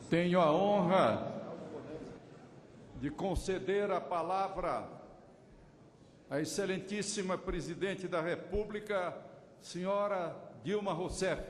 Tenho a honra de conceder a palavra à excelentíssima Presidente da República, senhora Dilma Rousseff.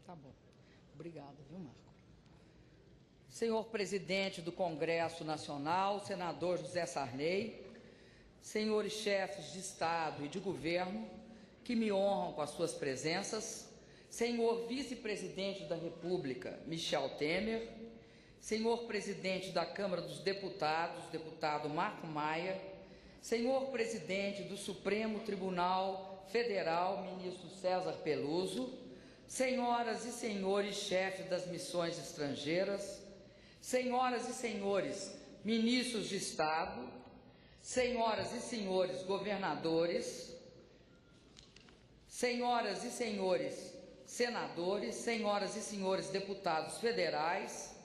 Tá bom. Obrigada, viu, Marco? Senhor Presidente do Congresso Nacional, senador José Sarney, senhores chefes de Estado e de Governo, que me honram com as suas presenças, senhor Vice-Presidente da República, Michel Temer, senhor Presidente da Câmara dos Deputados, deputado Marco Maia, senhor Presidente do Supremo Tribunal Federal, ministro César Peluso, senhoras e senhores chefes das missões estrangeiras, senhoras e senhores ministros de Estado, senhoras e senhores governadores, senhoras e senhores senadores, senhoras e senhores deputados federais,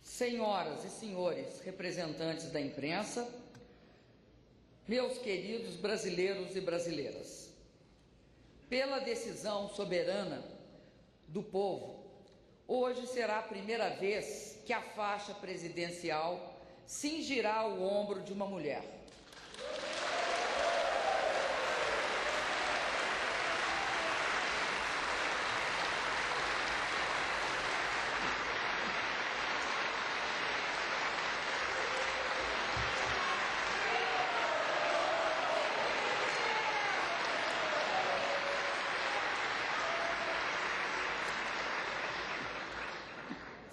senhoras e senhores representantes da imprensa, meus queridos brasileiros e brasileiras. Pela decisão soberana do povo, hoje será a primeira vez que a faixa presidencial cingirá o ombro de uma mulher.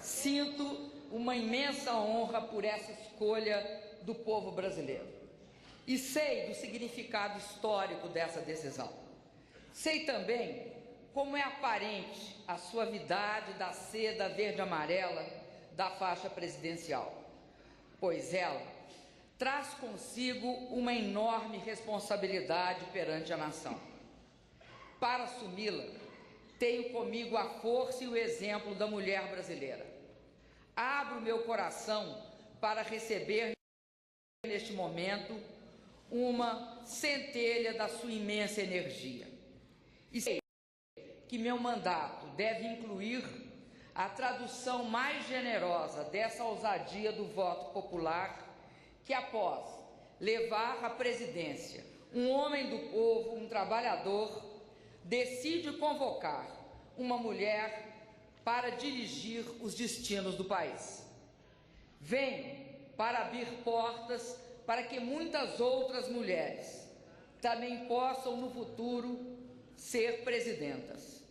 Sinto uma imensa honra por essa escolha do povo brasileiro. E sei do significado histórico dessa decisão. Sei também como é aparente a suavidade da seda verde-amarela da faixa presidencial, pois ela traz consigo uma enorme responsabilidade perante a nação. Para assumi-la, tenho comigo a força e o exemplo da mulher brasileira. Abro meu coração para receber, neste momento, uma centelha da sua imensa energia. E sei que meu mandato deve incluir a tradução mais generosa dessa ousadia do voto popular, que após levar à presidência um homem do povo, um trabalhador, decide convocar uma mulher para dirigir os destinos do país. Venho para abrir portas para que muitas outras mulheres também possam, no futuro, ser presidentas.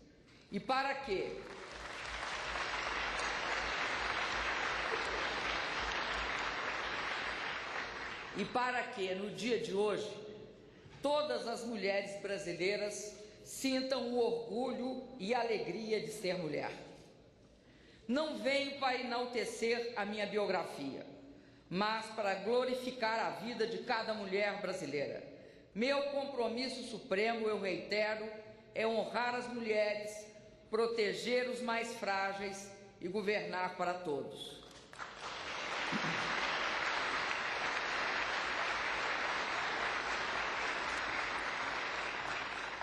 E para que no dia de hoje, todas as mulheres brasileiras sintam o orgulho e a alegria de ser mulher. Não venho para enaltecer a minha biografia, mas para glorificar a vida de cada mulher brasileira. Meu compromisso supremo, eu reitero, é honrar as mulheres, proteger os mais frágeis e governar para todos.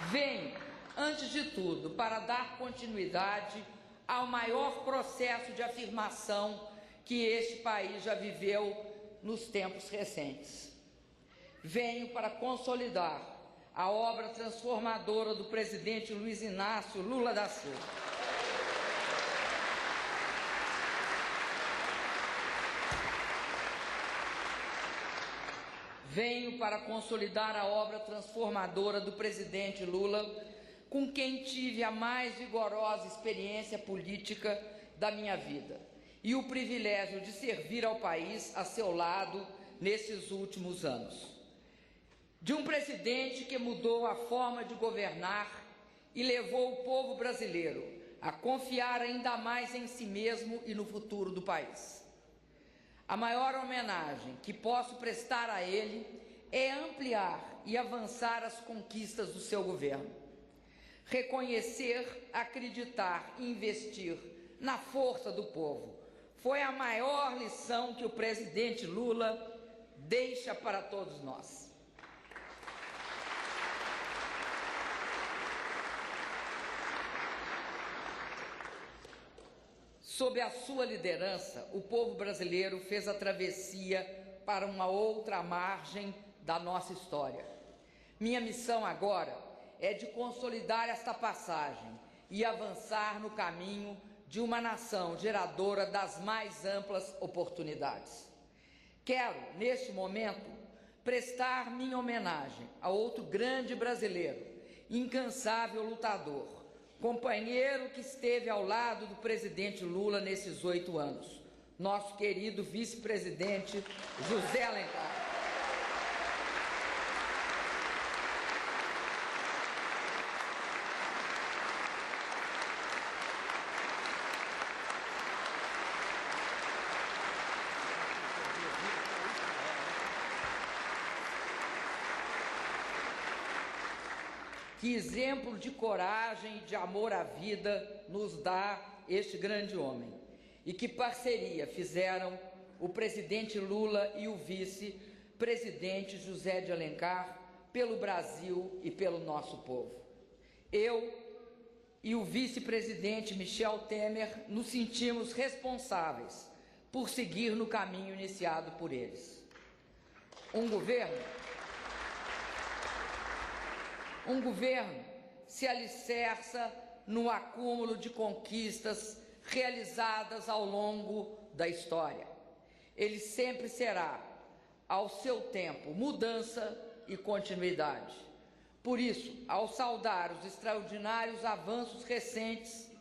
Venho, antes de tudo, para dar continuidade ao maior processo de afirmação que este país já viveu nos tempos recentes. Venho para consolidar a obra transformadora do presidente Luiz Inácio Lula da Silva. Venho para consolidar a obra transformadora do presidente Lula, com quem tive a mais vigorosa experiência política da minha vida e o privilégio de servir ao país a seu lado nesses últimos anos. De um presidente que mudou a forma de governar e levou o povo brasileiro a confiar ainda mais em si mesmo e no futuro do país. A maior homenagem que posso prestar a ele é ampliar e avançar as conquistas do seu governo. Reconhecer, acreditar e investir na força do povo foi a maior lição que o presidente Lula deixa para todos nós. Sob a sua liderança, o povo brasileiro fez a travessia para uma outra margem da nossa história. Minha missão agora é de consolidar esta passagem e avançar no caminho de uma nação geradora das mais amplas oportunidades. Quero, neste momento, prestar minha homenagem a outro grande brasileiro, incansável lutador, companheiro que esteve ao lado do presidente Lula nesses 8 anos, nosso querido vice-presidente José Alencar. Que exemplo de coragem e de amor à vida nos dá este grande homem. E que parceria fizeram o presidente Lula e o vice-presidente José de Alencar pelo Brasil e pelo nosso povo. Eu e o vice-presidente Michel Temer nos sentimos responsáveis por seguir no caminho iniciado por eles. Um governo se alicerça no acúmulo de conquistas realizadas ao longo da história. Ele sempre será, ao seu tempo, mudança e continuidade. Por isso, ao saudar os extraordinários avanços recentes,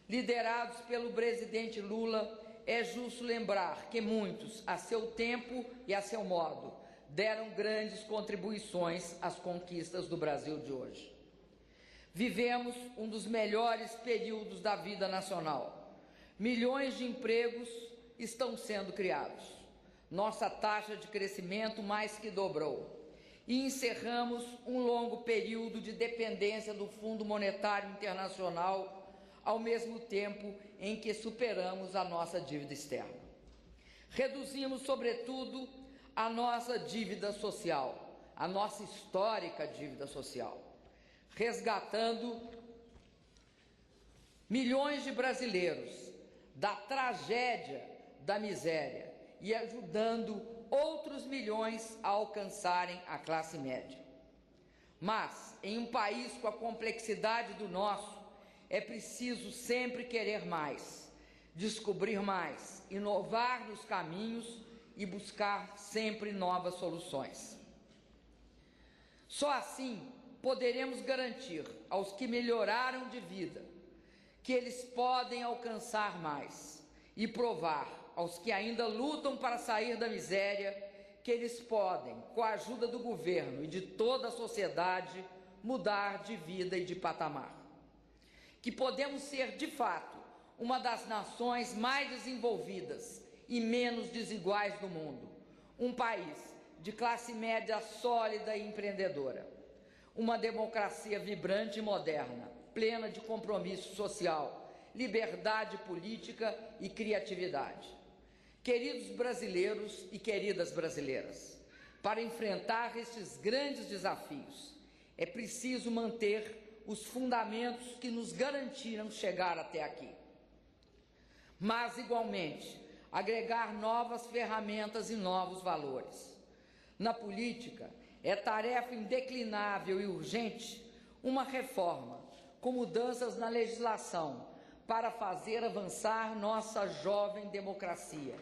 liderados pelo presidente Lula, é justo lembrar que muitos, a seu tempo e a seu modo, deram grandes contribuições às conquistas do Brasil de hoje. Vivemos um dos melhores períodos da vida nacional. Milhões de empregos estão sendo criados. Nossa taxa de crescimento mais que dobrou. E encerramos um longo período de dependência do Fundo Monetário Internacional, ao mesmo tempo em que superamos a nossa dívida externa. Reduzimos, sobretudo, a nossa dívida social, a nossa histórica dívida social, resgatando milhões de brasileiros da tragédia da miséria e ajudando outros milhões a alcançarem a classe média. Mas, em um país com a complexidade do nosso, é preciso sempre querer mais, descobrir mais, inovar nos caminhos e buscar sempre novas soluções. Só assim poderemos garantir aos que melhoraram de vida que eles podem alcançar mais e provar aos que ainda lutam para sair da miséria que eles podem, com a ajuda do governo e de toda a sociedade, mudar de vida e de patamar. Que podemos ser, de fato, uma das nações mais desenvolvidas e menos desiguais do mundo. Um país de classe média sólida e empreendedora. Uma democracia vibrante e moderna, plena de compromisso social, liberdade política e criatividade. Queridos brasileiros e queridas brasileiras, para enfrentar estes grandes desafios, é preciso manter os fundamentos que nos garantiram chegar até aqui. Mas, igualmente, agregar novas ferramentas e novos valores. Na política, é tarefa indeclinável e urgente uma reforma, com mudanças na legislação, para fazer avançar nossa jovem democracia.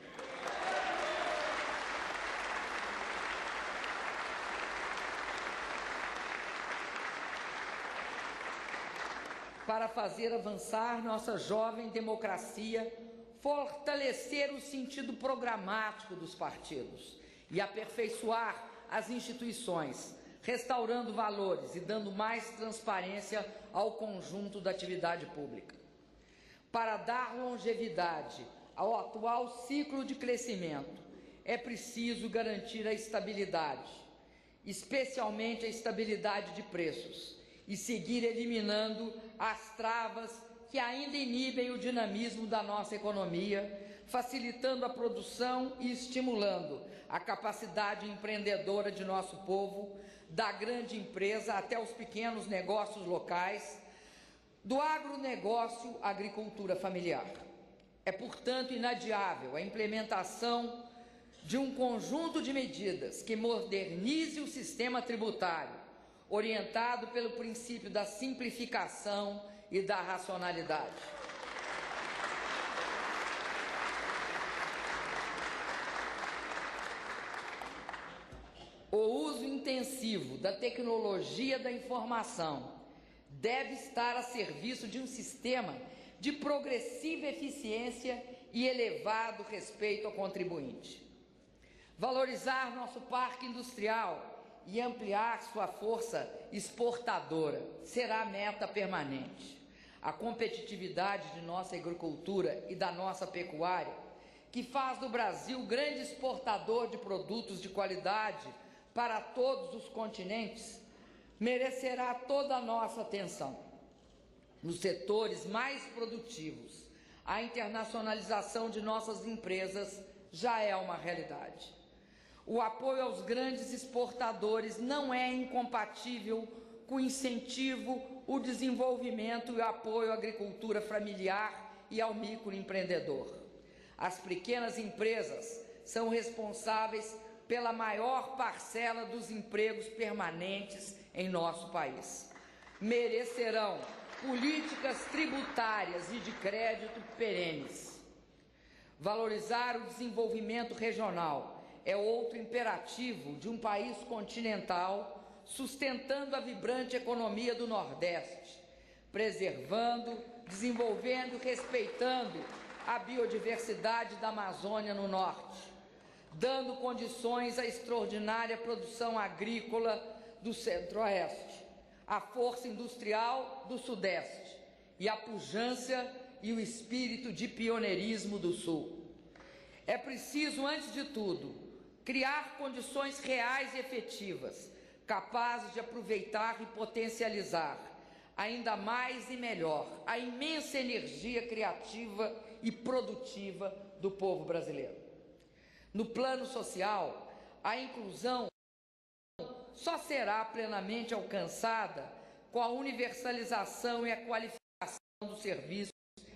Para fazer avançar nossa jovem democracia, fortalecer o sentido programático dos partidos e aperfeiçoar as instituições, restaurando valores e dando mais transparência ao conjunto da atividade pública. Para dar longevidade ao atual ciclo de crescimento, é preciso garantir a estabilidade, especialmente a estabilidade de preços, e seguir eliminando as travas que ainda inibem o dinamismo da nossa economia, facilitando a produção e estimulando a capacidade empreendedora de nosso povo, da grande empresa até os pequenos negócios locais, do agronegócio à agricultura familiar. É, portanto, inadiável a implementação de um conjunto de medidas que modernize o sistema tributário, orientado pelo princípio da simplificação e da racionalidade. O uso intensivo da tecnologia da informação deve estar a serviço de um sistema de progressiva eficiência e elevado respeito ao contribuinte. Valorizar nosso parque industrial e ampliar sua força exportadora será a meta permanente. A competitividade de nossa agricultura e da nossa pecuária, que faz do Brasil grande exportador de produtos de qualidade para todos os continentes, merecerá toda a nossa atenção. Nos setores mais produtivos, a internacionalização de nossas empresas já é uma realidade. O apoio aos grandes exportadores não é incompatível com o incentivo, o desenvolvimento e o apoio à agricultura familiar e ao microempreendedor. As pequenas empresas são responsáveis pela maior parcela dos empregos permanentes em nosso país. Merecerão políticas tributárias e de crédito perenes. Valorizar o desenvolvimento regional é outro imperativo de um país continental, sustentando a vibrante economia do Nordeste, preservando, desenvolvendo e respeitando a biodiversidade da Amazônia no Norte, dando condições à extraordinária produção agrícola do Centro-Oeste, a força industrial do Sudeste e a pujança e o espírito de pioneirismo do Sul. É preciso, antes de tudo, criar condições reais e efetivas, capazes de aproveitar e potencializar ainda mais e melhor a imensa energia criativa e produtiva do povo brasileiro. No plano social, a inclusão só será plenamente alcançada com a universalização e a qualificação dos serviços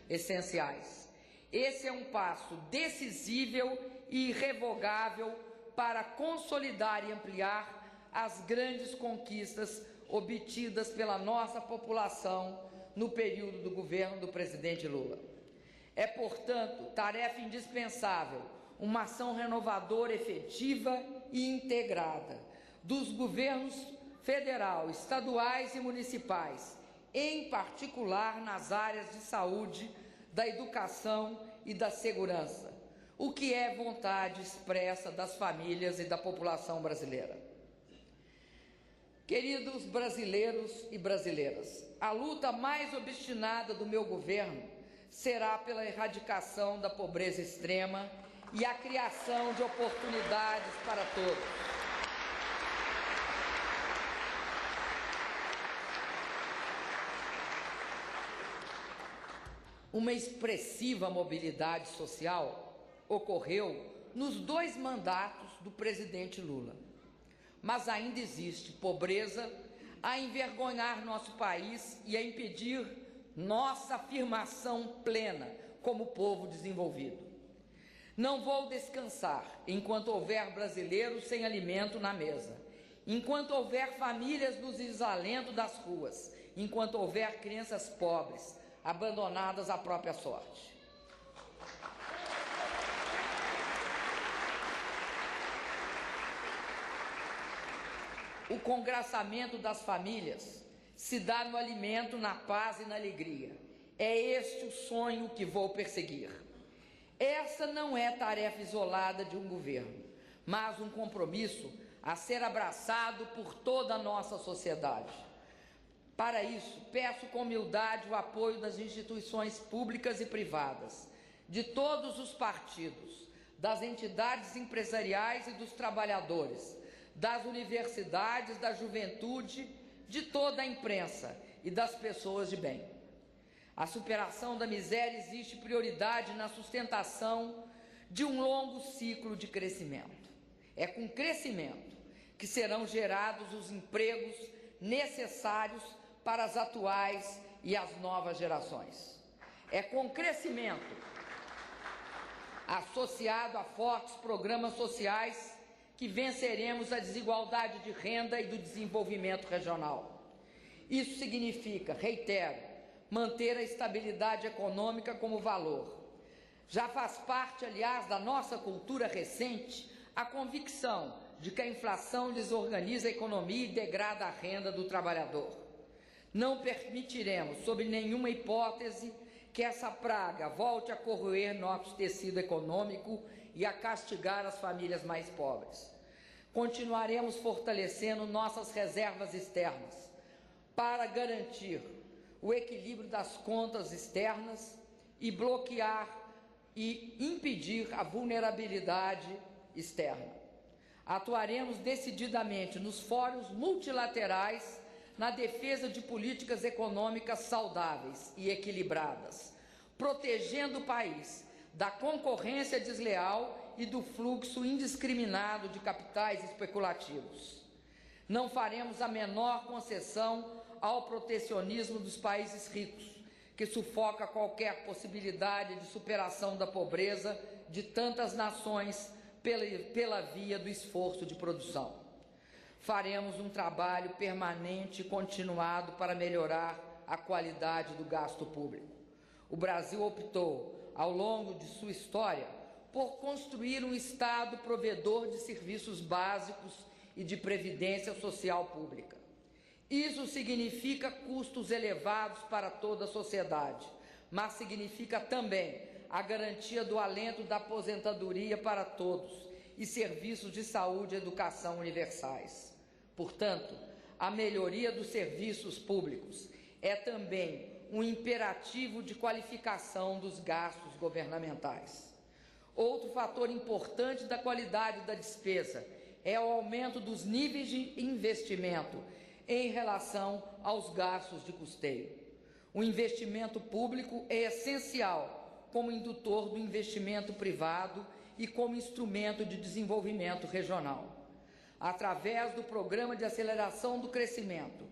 essenciais. Esse é um passo decisivo e irrevogável para consolidar e ampliar as grandes conquistas obtidas pela nossa população no período do governo do presidente Lula. É, portanto, tarefa indispensável uma ação renovadora efetiva e integrada dos governos federal, estaduais e municipais, em particular nas áreas de saúde, da educação e da segurança, o que é vontade expressa das famílias e da população brasileira. Queridos brasileiros e brasileiras, a luta mais obstinada do meu governo será pela erradicação da pobreza extrema e a criação de oportunidades para todos. Uma expressiva mobilidade social ocorreu nos 2 mandatos do presidente Lula. Mas ainda existe pobreza a envergonhar nosso país e a impedir nossa afirmação plena como povo desenvolvido. Não vou descansar enquanto houver brasileiros sem alimento na mesa, enquanto houver famílias no desalento das ruas, enquanto houver crianças pobres, abandonadas à própria sorte. O congraçamento das famílias se dá no alimento, na paz e na alegria. É este o sonho que vou perseguir. Essa não é tarefa isolada de um governo, mas um compromisso a ser abraçado por toda a nossa sociedade. Para isso, peço com humildade o apoio das instituições públicas e privadas, de todos os partidos, das entidades empresariais e dos trabalhadores, das universidades, da juventude, de toda a imprensa e das pessoas de bem. A superação da miséria existe prioridade na sustentação de um longo ciclo de crescimento. É com crescimento que serão gerados os empregos necessários para as atuais e as novas gerações. É com crescimento associado a fortes programas sociais que venceremos a desigualdade de renda e do desenvolvimento regional. Isso significa, reitero, manter a estabilidade econômica como valor. Já faz parte, aliás, da nossa cultura recente a convicção de que a inflação desorganiza a economia e degrada a renda do trabalhador. Não permitiremos, sob nenhuma hipótese, que essa praga volte a corroer nosso tecido econômico e a castigar as famílias mais pobres. Continuaremos fortalecendo nossas reservas externas para garantir o equilíbrio das contas externas e bloquear e impedir a vulnerabilidade externa. Atuaremos decididamente nos fóruns multilaterais na defesa de políticas econômicas saudáveis e equilibradas, protegendo o país da concorrência desleal e do fluxo indiscriminado de capitais especulativos. Não faremos a menor concessão ao protecionismo dos países ricos, que sufoca qualquer possibilidade de superação da pobreza de tantas nações pela via do esforço de produção. Faremos um trabalho permanente e continuado para melhorar a qualidade do gasto público. O Brasil optou, ao longo de sua história, por construir um Estado provedor de serviços básicos e de previdência social pública. Isso significa custos elevados para toda a sociedade, mas significa também a garantia do alento da aposentadoria para todos e serviços de saúde e educação universais. Portanto, a melhoria dos serviços públicos é também um imperativo de qualificação dos gastos governamentais. Outro fator importante da qualidade da despesa é o aumento dos níveis de investimento em relação aos gastos de custeio. O investimento público é essencial como indutor do investimento privado e como instrumento de desenvolvimento regional. Através do Programa de Aceleração do Crescimento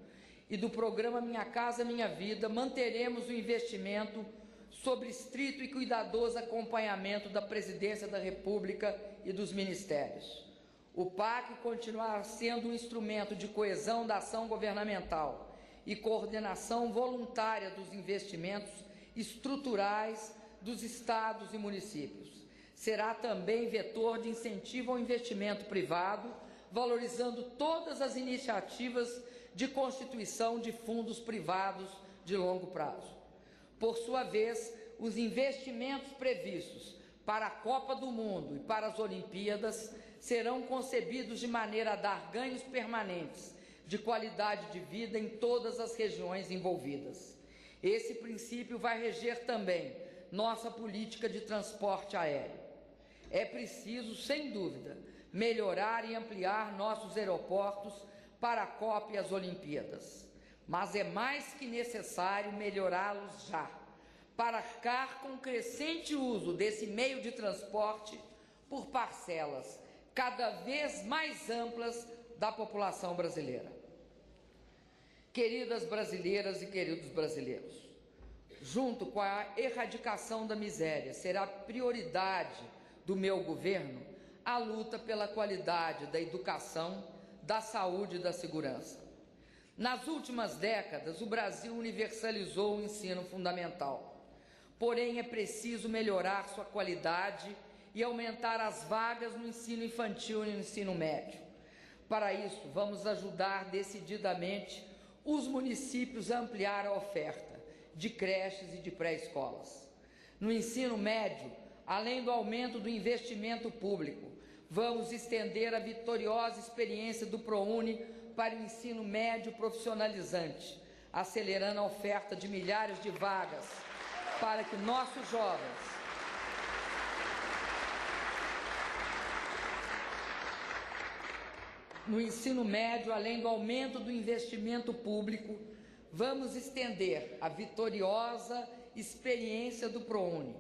e do Programa Minha Casa Minha Vida, manteremos o investimento sob estrito e cuidadoso acompanhamento da Presidência da República e dos Ministérios. O PAC continuará sendo um instrumento de coesão da ação governamental e coordenação voluntária dos investimentos estruturais dos estados e municípios. Será também vetor de incentivo ao investimento privado, valorizando todas as iniciativas de constituição de fundos privados de longo prazo. Por sua vez, os investimentos previstos para a Copa do Mundo e para as Olimpíadas serão concebidos de maneira a dar ganhos permanentes de qualidade de vida em todas as regiões envolvidas. Esse princípio vai reger também nossa política de transporte aéreo. É preciso, sem dúvida, melhorar e ampliar nossos aeroportos para a Copa e as Olimpíadas. Mas é mais que necessário melhorá-los já, para arcar com o crescente uso desse meio de transporte por parcelas cada vez mais amplas da população brasileira. Queridas brasileiras e queridos brasileiros, junto com a erradicação da miséria, será prioridade do meu governo a luta pela qualidade da educação, da saúde e da segurança. Nas últimas décadas, o Brasil universalizou o ensino fundamental. Porém, é preciso melhorar sua qualidade e aumentar as vagas no ensino infantil e no ensino médio. Para isso, vamos ajudar decididamente os municípios a ampliar a oferta de creches e de pré-escolas. No ensino médio, além do aumento do investimento público, vamos estender a vitoriosa experiência do ProUni para o ensino médio profissionalizante, acelerando a oferta de milhares de vagas para que nossos jovens No ensino médio, além do aumento do investimento público, vamos estender a vitoriosa experiência do ProUni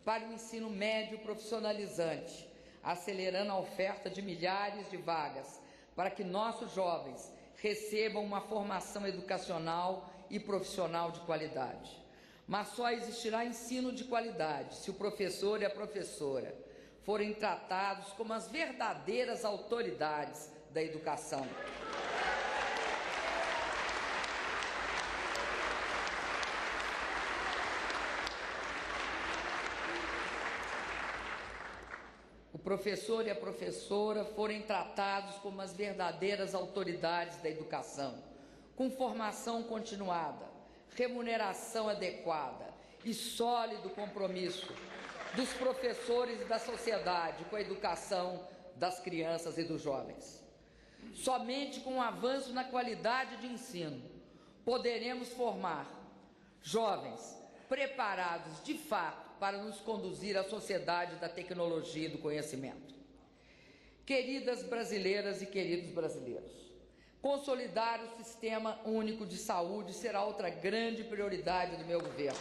para o ensino médio profissionalizante, acelerando a oferta de milhares de vagas para que nossos jovens recebam uma formação educacional e profissional de qualidade. Mas só existirá ensino de qualidade se o professor e a professora forem tratados como as verdadeiras autoridades da educação. O professor e a professora forem tratados como as verdadeiras autoridades da educação, com formação continuada, remuneração adequada e sólido compromisso dos professores e da sociedade com a educação das crianças e dos jovens. Somente com o avanço na qualidade de ensino poderemos formar jovens preparados de fato para nos conduzir à sociedade da tecnologia e do conhecimento. Queridas brasileiras e queridos brasileiros, consolidar o Sistema Único de Saúde será outra grande prioridade do meu governo.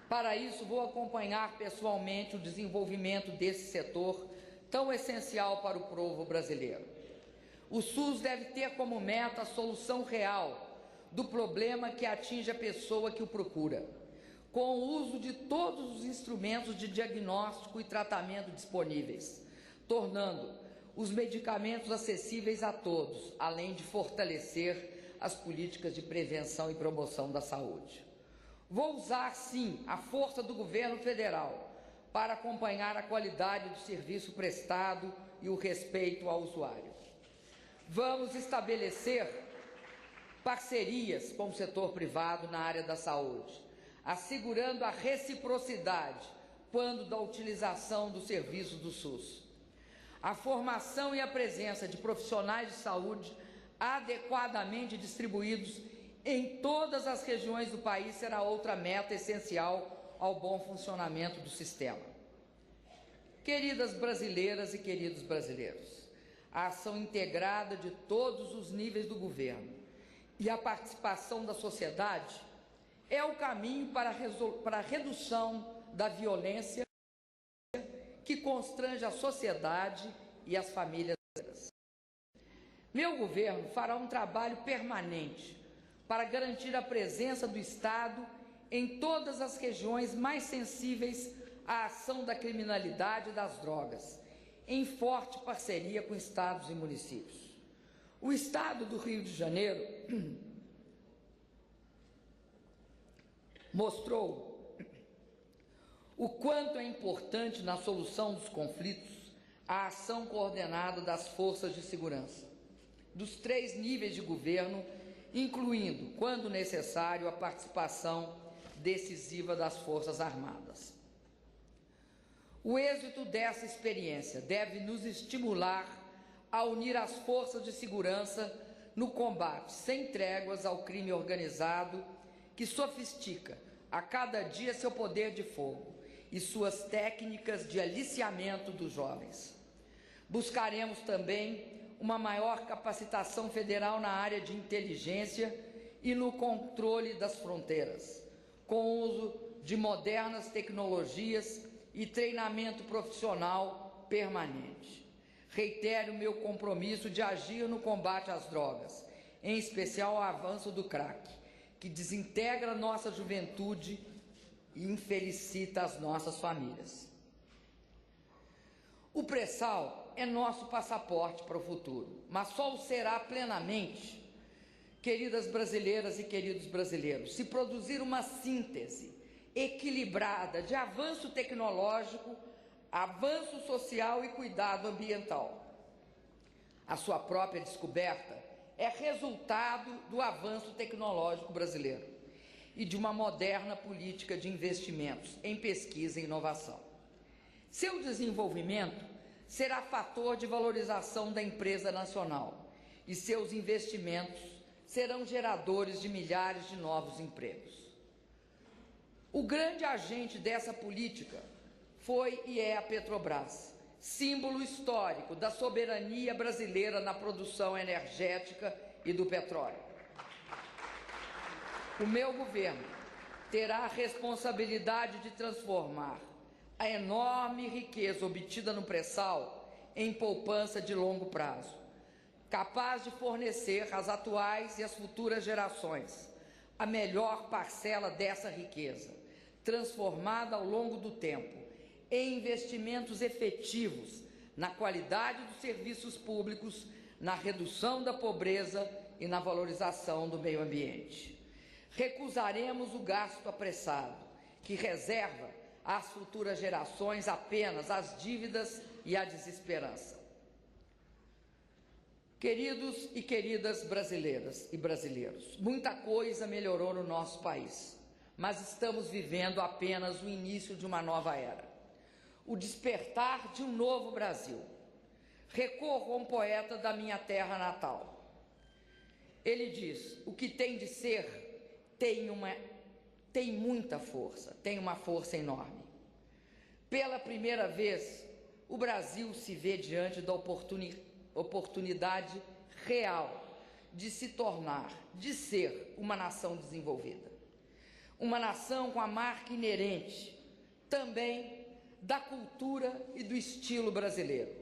Para isso, vou acompanhar pessoalmente o desenvolvimento desse setor tão essencial para o povo brasileiro. O SUS deve ter como meta a solução real do problema que atinge a pessoa que o procura, com o uso de todos os instrumentos de diagnóstico e tratamento disponíveis, tornando os medicamentos acessíveis a todos, além de fortalecer as políticas de prevenção e promoção da saúde. Vou usar, sim, a força do governo federal para acompanhar a qualidade do serviço prestado e o respeito ao usuário. Vamos estabelecer parcerias com o setor privado na área da saúde, assegurando a reciprocidade quando da utilização do serviço do SUS. A formação e a presença de profissionais de saúde adequadamente distribuídos em todas as regiões do país será outra meta essencial ao bom funcionamento do sistema. Queridas brasileiras e queridos brasileiros, a ação integrada de todos os níveis do governo e a participação da sociedade é o caminho para a redução da violência que constrange a sociedade e as famílias brasileiras. Meu governo fará um trabalho permanente para garantir a presença do Estado em todas as regiões mais sensíveis à ação da criminalidade e das drogas, em forte parceria com estados e municípios. O Estado do Rio de Janeiro mostrou o quanto é importante na solução dos conflitos a ação coordenada das forças de segurança, dos 3 níveis de governo, incluindo, quando necessário, a participação decisiva das Forças Armadas. O êxito dessa experiência deve nos estimular a unir as forças de segurança no combate sem tréguas ao crime organizado, que sofistica a cada dia seu poder de fogo e suas técnicas de aliciamento dos jovens. Buscaremos também uma maior capacitação federal na área de inteligência e no controle das fronteiras, com o uso de modernas tecnologias e treinamento profissional permanente. Reitero o meu compromisso de agir no combate às drogas, em especial ao avanço do crack, que desintegra nossa juventude e infelicita as nossas famílias. O pré-sal é nosso passaporte para o futuro, mas só o será plenamente, queridas brasileiras e queridos brasileiros, se produzir uma síntese equilibrada de avanço tecnológico, avanço social e cuidado ambiental. A sua própria descoberta é resultado do avanço tecnológico brasileiro e de uma moderna política de investimentos em pesquisa e inovação. Seu desenvolvimento será fator de valorização da empresa nacional e seus investimentos serão geradores de milhares de novos empregos. O grande agente dessa política foi e é a Petrobras, símbolo histórico da soberania brasileira na produção energética e do petróleo. O meu governo terá a responsabilidade de transformar a enorme riqueza obtida no pré-sal em poupança de longo prazo, capaz de fornecer às atuais e às futuras gerações a melhor parcela dessa riqueza, transformada ao longo do tempo em investimentos efetivos na qualidade dos serviços públicos, na redução da pobreza e na valorização do meio ambiente. Recusaremos o gasto apressado, que reserva às futuras gerações apenas as dívidas e a desesperança. Queridos e queridas brasileiras e brasileiros, muita coisa melhorou no nosso país, mas estamos vivendo apenas o início de uma nova era. O despertar de um novo Brasil. Recorro a um poeta da minha terra natal. Ele diz: o que tem de ser tem muita força, tem uma força enorme. Pela primeira vez, o Brasil se vê diante da oportunidade real de se tornar, de ser uma nação desenvolvida. Uma nação com a marca inerente também da cultura e do estilo brasileiro.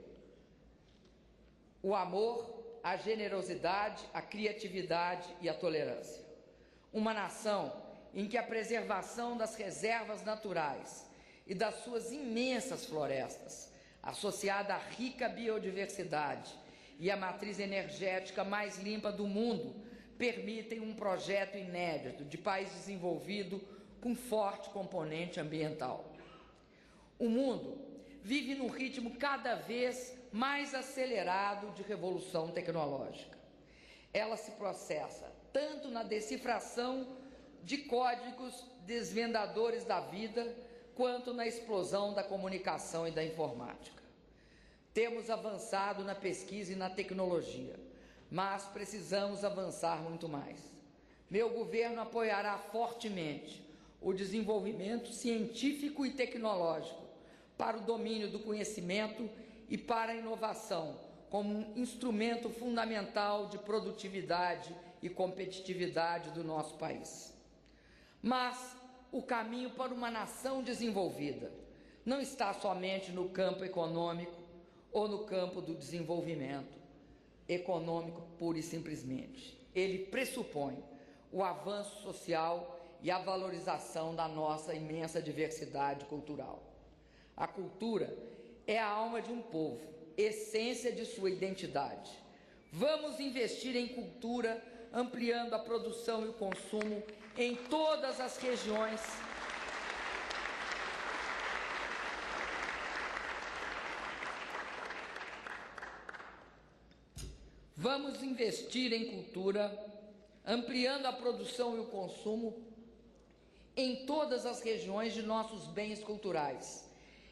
O amor, a generosidade, a criatividade e a tolerância. Uma nação em que a preservação das reservas naturais e das suas imensas florestas, associada à rica biodiversidade e à matriz energética mais limpa do mundo, permitem um projeto inédito de país desenvolvido com forte componente ambiental. O mundo vive num ritmo cada vez mais acelerado de revolução tecnológica. Ela se processa tanto na decifração de códigos desvendadores da vida, quanto na explosão da comunicação e da informática. Temos avançado na pesquisa e na tecnologia, mas precisamos avançar muito mais. Meu governo apoiará fortemente o desenvolvimento científico e tecnológico para o domínio do conhecimento e para a inovação, como um instrumento fundamental de produtividade e competitividade do nosso país. Mas o caminho para uma nação desenvolvida não está somente no campo econômico ou no campo do desenvolvimento econômico pura e simplesmente. Ele pressupõe o avanço social e a valorização da nossa imensa diversidade cultural. A cultura é a alma de um povo, essência de sua identidade. Vamos investir em cultura, ampliando a produção e o consumo em todas as regiões. Vamos investir em cultura, ampliando a produção e o consumo em todas as regiões de nossos bens culturais,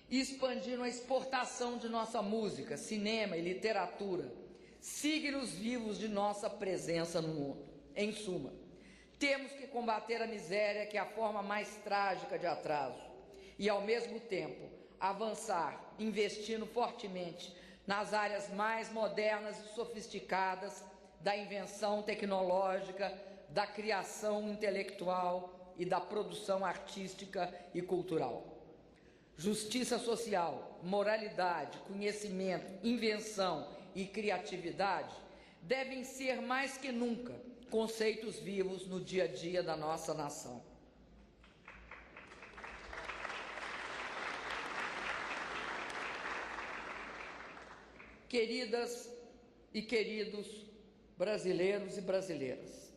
e expandindo a exportação de nossa música, cinema e literatura, signos vivos de nossa presença no mundo. Em suma, temos que combater a miséria, que é a forma mais trágica de atraso, e, ao mesmo tempo, avançar, investindo fortemente nas áreas mais modernas e sofisticadas da invenção tecnológica, da criação intelectual e da produção artística e cultural. Justiça social, moralidade, conhecimento, invenção e criatividade devem ser mais que nunca conceitos vivos no dia a dia da nossa nação. Queridas e queridos brasileiros e brasileiras,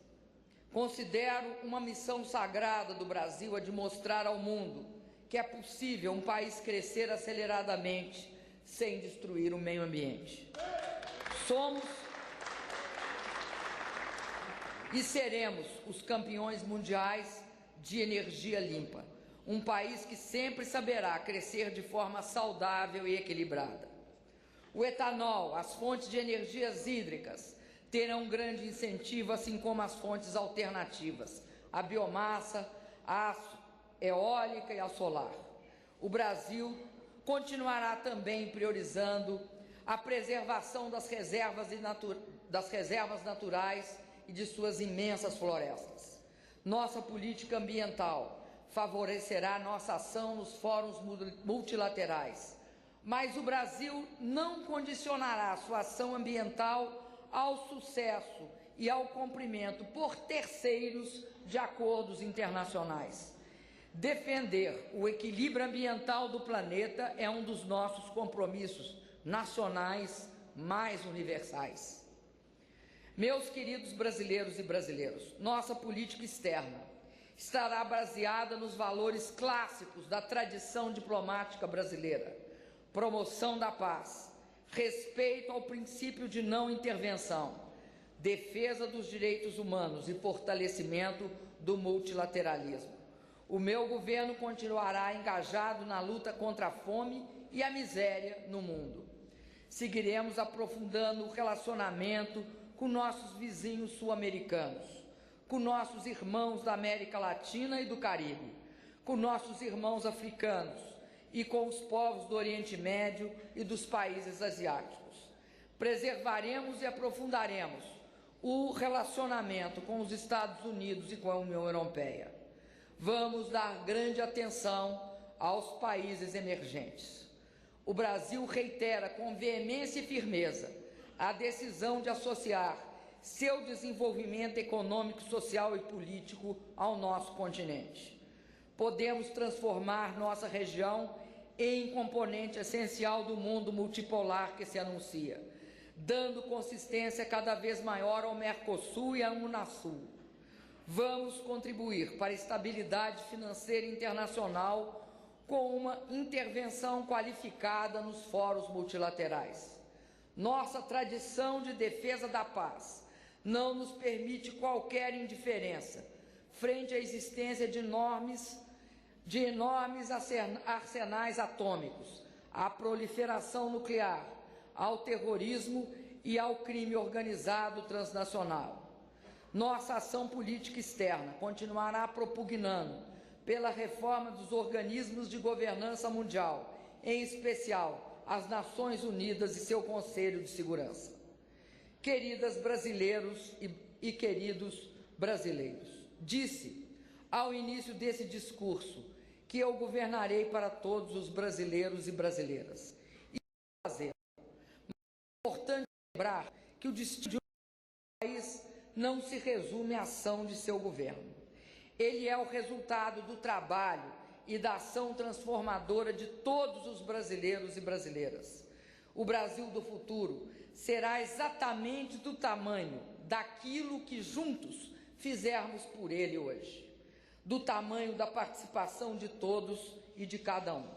considero uma missão sagrada do Brasil a de mostrar ao mundo que é possível um país crescer aceleradamente sem destruir o meio ambiente. Somos e seremos os campeões mundiais de energia limpa, um país que sempre saberá crescer de forma saudável e equilibrada. O etanol, as fontes de energias hídricas terão um grande incentivo, assim como as fontes alternativas, a biomassa, eólica e a solar. O Brasil continuará também priorizando a preservação das reservas naturais e de suas imensas florestas. Nossa política ambiental favorecerá nossa ação nos fóruns multilaterais, mas o Brasil não condicionará sua ação ambiental ao sucesso e ao cumprimento por terceiros de acordos internacionais. Defender o equilíbrio ambiental do planeta é um dos nossos compromissos nacionais mais universais. Meus queridos brasileiros e brasileiras, nossa política externa estará baseada nos valores clássicos da tradição diplomática brasileira: promoção da paz, respeito ao princípio de não intervenção, defesa dos direitos humanos e fortalecimento do multilateralismo. O meu governo continuará engajado na luta contra a fome e a miséria no mundo. Seguiremos aprofundando o relacionamento com nossos vizinhos sul-americanos, com nossos irmãos da América Latina e do Caribe, com nossos irmãos africanos e com os povos do Oriente Médio e dos países asiáticos. Preservaremos e aprofundaremos o relacionamento com os Estados Unidos e com a União Europeia. Vamos dar grande atenção aos países emergentes. O Brasil reitera com veemência e firmeza a decisão de associar seu desenvolvimento econômico, social e político ao nosso continente. Podemos transformar nossa região em componente essencial do mundo multipolar que se anuncia, dando consistência cada vez maior ao Mercosul e à Unasul. Vamos contribuir para a estabilidade financeira internacional com uma intervenção qualificada nos fóruns multilaterais. Nossa tradição de defesa da paz não nos permite qualquer indiferença frente à existência de enormes arsenais atômicos, à proliferação nuclear, ao terrorismo e ao crime organizado transnacional. Nossa ação política externa continuará propugnando pela reforma dos organismos de governança mundial, em especial as Nações Unidas e seu Conselho de Segurança. Queridas brasileiros e queridos brasileiros, disse ao início desse discurso que eu governarei para todos os brasileiros e brasileiras. E fazer. Mas é importante lembrar que o destino do país não se resume à ação de seu governo. Ele é o resultado do trabalho e da ação transformadora de todos os brasileiros e brasileiras. O Brasil do futuro será exatamente do tamanho daquilo que juntos fizermos por ele hoje, do tamanho da participação de todos e de cada um,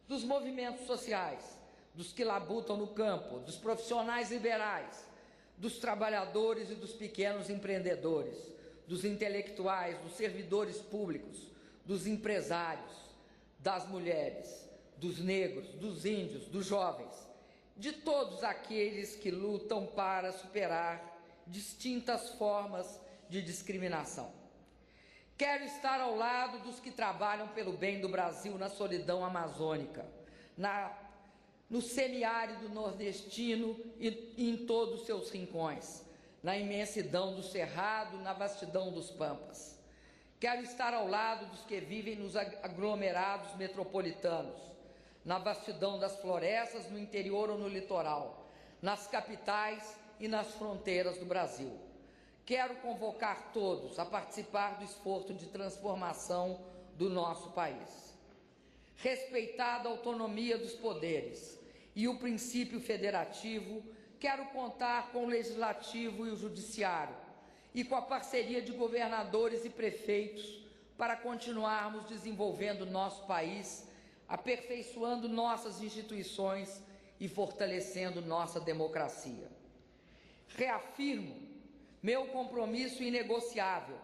dos movimentos sociais, dos que labutam no campo, dos profissionais liberais, dos trabalhadores e dos pequenos empreendedores, dos intelectuais, dos servidores públicos, dos empresários, das mulheres, dos negros, dos índios, dos jovens, de todos aqueles que lutam para superar distintas formas de discriminação. Quero estar ao lado dos que trabalham pelo bem do Brasil na solidão amazônica, no semiárido nordestino e em todos os seus rincões, na imensidão do Cerrado, na vastidão dos Pampas. Quero estar ao lado dos que vivem nos aglomerados metropolitanos, na vastidão das florestas, no interior ou no litoral, nas capitais e nas fronteiras do Brasil. Quero convocar todos a participar do esforço de transformação do nosso país. Respeitada a autonomia dos poderes e o princípio federativo, quero contar com o Legislativo e o Judiciário e com a parceria de governadores e prefeitos para continuarmos desenvolvendo nosso país, aperfeiçoando nossas instituições e fortalecendo nossa democracia. Reafirmo meu compromisso inegociável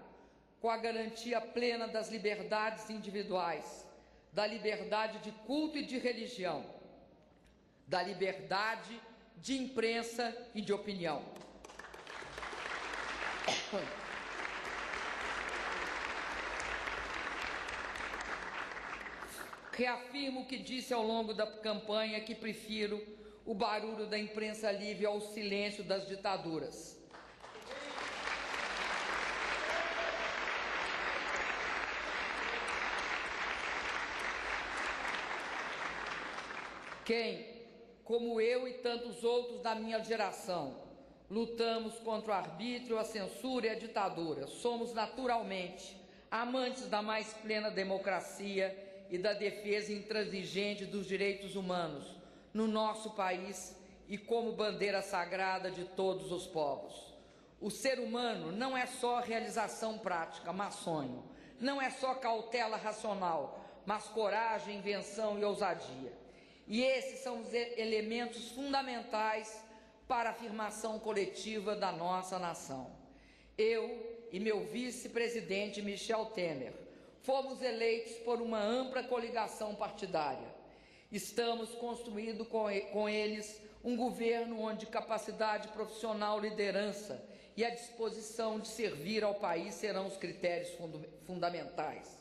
com a garantia plena das liberdades individuais, da liberdade de culto e de religião, da liberdade de imprensa e de opinião. Reafirmo o que disse ao longo da campanha, que prefiro o barulho da imprensa livre ao silêncio das ditaduras. Quem, como eu e tantos outros da minha geração, lutamos contra o arbítrio, a censura e a ditadura, somos naturalmente amantes da mais plena democracia e da defesa intransigente dos direitos humanos no nosso país e como bandeira sagrada de todos os povos. O ser humano não é só realização prática, mas sonho. Não é só cautela racional, mas coragem, invenção e ousadia. E esses são os elementos fundamentais para a afirmação coletiva da nossa nação. Eu e meu vice-presidente Michel Temer fomos eleitos por uma ampla coligação partidária. Estamos construindo com eles um governo onde capacidade profissional, liderança e a disposição de servir ao país serão os critérios fundamentais.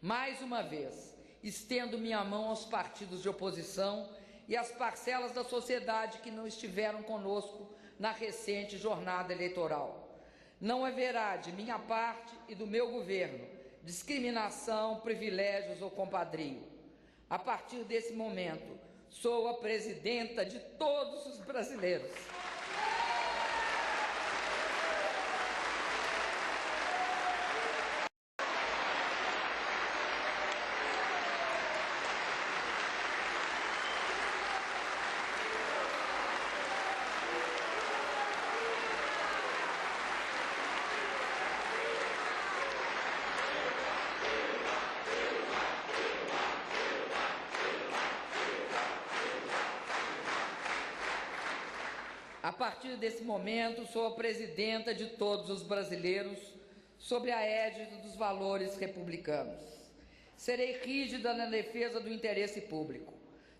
Mais uma vez, estendo minha mão aos partidos de oposição e às parcelas da sociedade que não estiveram conosco na recente jornada eleitoral. Não haverá de minha parte e do meu governo discriminação, privilégios ou compadrio. A partir desse momento, sou a presidenta de todos os brasileiros. A partir desse momento, sou a presidenta de todos os brasileiros, sob a égide dos valores republicanos. Serei rígida na defesa do interesse público.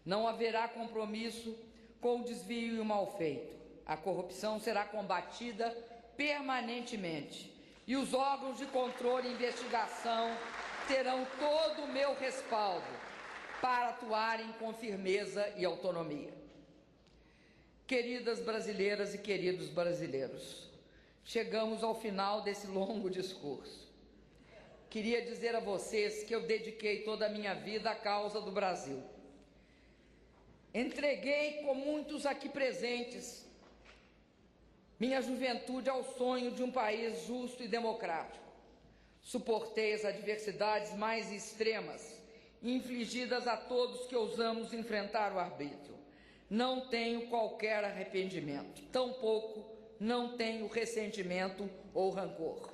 Não haverá compromisso com o desvio e o mal feito. A corrupção será combatida permanentemente e os órgãos de controle e investigação terão todo o meu respaldo para atuarem com firmeza e autonomia. Queridas brasileiras e queridos brasileiros, chegamos ao final desse longo discurso. Queria dizer a vocês que eu dediquei toda a minha vida à causa do Brasil. Entreguei, com muitos aqui presentes, minha juventude ao sonho de um país justo e democrático. Suportei as adversidades mais extremas, infligidas a todos que ousamos enfrentar o arbítrio. Não tenho qualquer arrependimento, tampouco não tenho ressentimento ou rancor.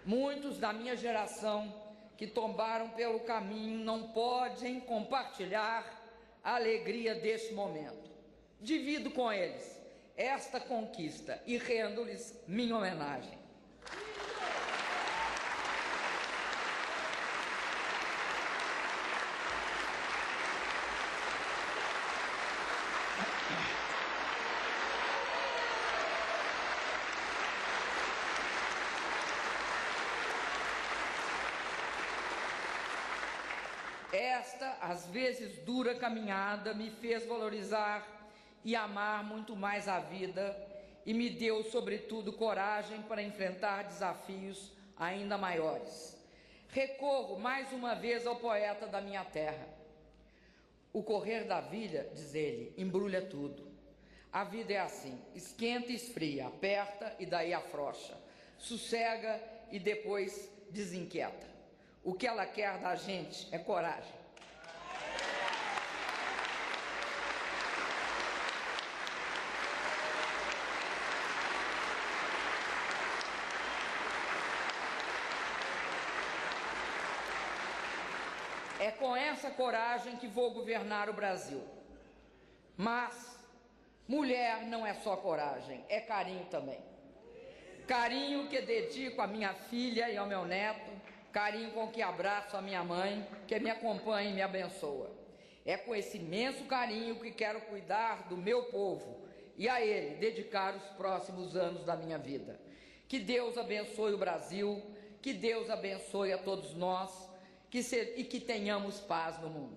Muitos da minha geração que tombaram pelo caminho não podem compartilhar a alegria deste momento. Divido com eles esta conquista e rendo-lhes minha homenagem. Esta, às vezes dura caminhada, me fez valorizar e amar muito mais a vida e me deu, sobretudo, coragem para enfrentar desafios ainda maiores. Recorro mais uma vez ao poeta da minha terra. O correr da vida, diz ele, embrulha tudo. A vida é assim, esquenta e esfria, aperta e daí afrouxa, sossega e depois desinquieta. O que ela quer da gente é coragem. É com essa coragem que vou governar o Brasil. Mas mulher não é só coragem, é carinho também. Carinho que dedico à minha filha e ao meu neto, carinho com que abraço a minha mãe, que me acompanha e me abençoa. É com esse imenso carinho que quero cuidar do meu povo e a ele dedicar os próximos anos da minha vida. Que Deus abençoe o Brasil, que Deus abençoe a todos nós e que tenhamos paz no mundo.